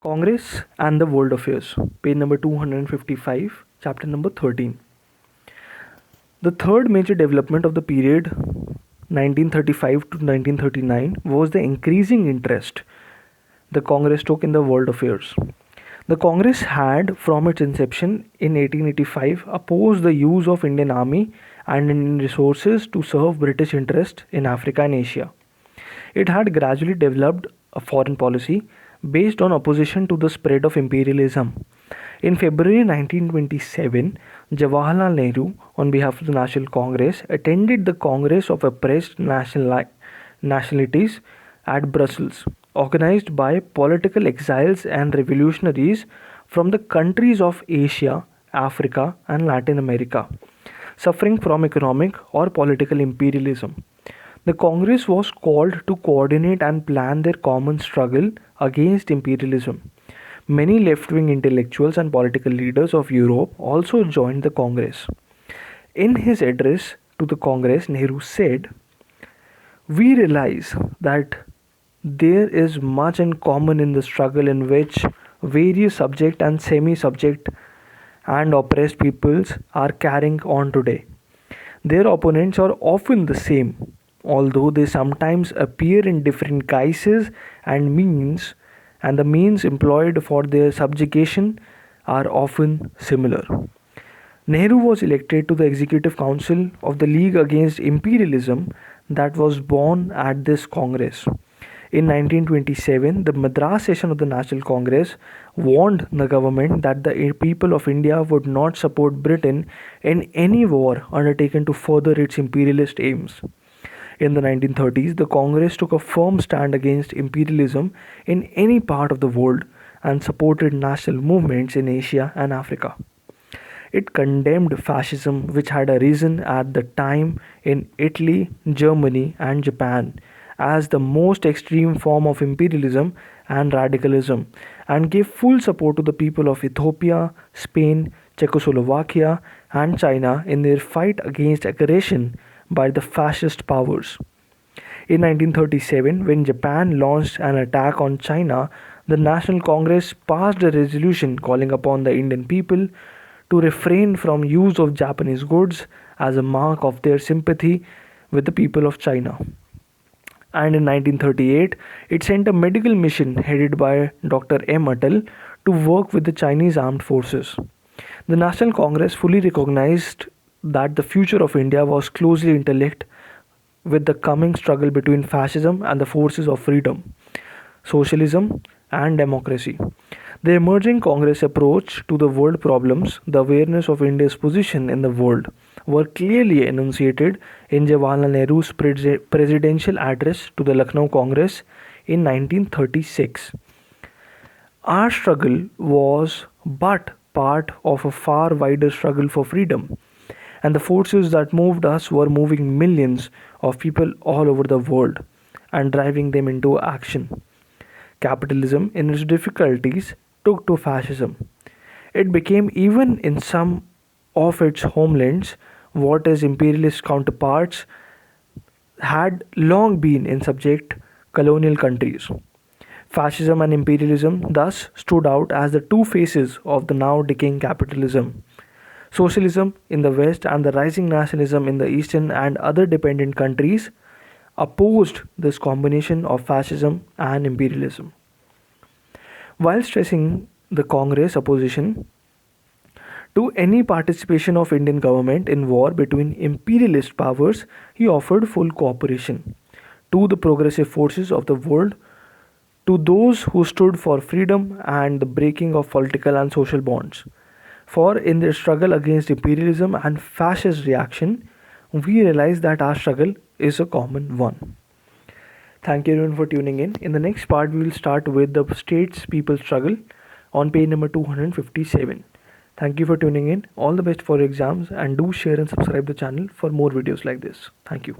Congress and the World Affairs, page number 255, chapter number 13. The third major development of the period 1935 to 1939 was the increasing interest the Congress took in the world affairs. The Congress had, from its inception in 1885, opposed the use of Indian Army and Indian resources to serve British interests in Africa and Asia. It had gradually developed a foreign policy based on opposition to the spread of imperialism. In February 1927, Jawaharlal Nehru, on behalf of the National Congress, attended the Congress of Oppressed Nationalities at Brussels, organized by political exiles and revolutionaries from the countries of Asia, Africa, and Latin America, suffering from economic or political imperialism. The Congress was called to coordinate and plan their common struggle against imperialism. Many left-wing intellectuals and political leaders of Europe also joined the Congress. In his address to the Congress, Nehru said, "We realize that there is much in common in the struggle in which various subject and semi-subject and oppressed peoples are carrying on today. Their opponents are often the same, although they sometimes appear in different guises and means, and the means employed for their subjugation are often similar." Nehru was elected to the Executive Council of the League Against Imperialism that was born at this Congress. In 1927, the Madras session of the National Congress warned the government that the people of India would not support Britain in any war undertaken to further its imperialist aims. In the 1930s, the Congress took a firm stand against imperialism in any part of the world and supported national movements in Asia and Africa. It condemned fascism, which had arisen at the time in Italy, Germany, and Japan, as the most extreme form of imperialism and radicalism, and gave full support to the people of Ethiopia, Spain, Czechoslovakia, and China in their fight against aggression by the fascist powers. In 1937, when Japan launched an attack on China, the National Congress passed a resolution calling upon the Indian people to refrain from use of Japanese goods as a mark of their sympathy with the people of China. And in 1938, it sent a medical mission headed by Dr. M. Atal to work with the Chinese armed forces. The National Congress fully recognized that the future of India was closely interlinked with the coming struggle between fascism and the forces of freedom, socialism, and democracy. The emerging Congress approach to the world problems, the awareness of India's position in the world, were clearly enunciated in Jawaharlal Nehru's presidential address to the Lucknow Congress in 1936. Our struggle was but part of a far wider struggle for freedom, and the forces that moved us were moving millions of people all over the world and driving them into action. Capitalism, in its difficulties, took to fascism. It became, even in some of its homelands, what its imperialist counterparts had long been in subject colonial countries. Fascism and imperialism thus stood out as the two faces of the now decaying capitalism. Socialism in the West and the rising nationalism in the Eastern and other dependent countries opposed this combination of fascism and imperialism. While stressing the Congress opposition to any participation of Indian government in war between imperialist powers, he offered full cooperation to the progressive forces of the world, to those who stood for freedom and the breaking of political and social bonds. For in their struggle against imperialism and fascist reaction, we realize that our struggle is a common one. Thank you everyone for tuning in. In the next part, we will start with the states people struggle on page number 257. Thank you for tuning in. All the best for your exams, and do share and subscribe the channel for more videos like this. Thank you.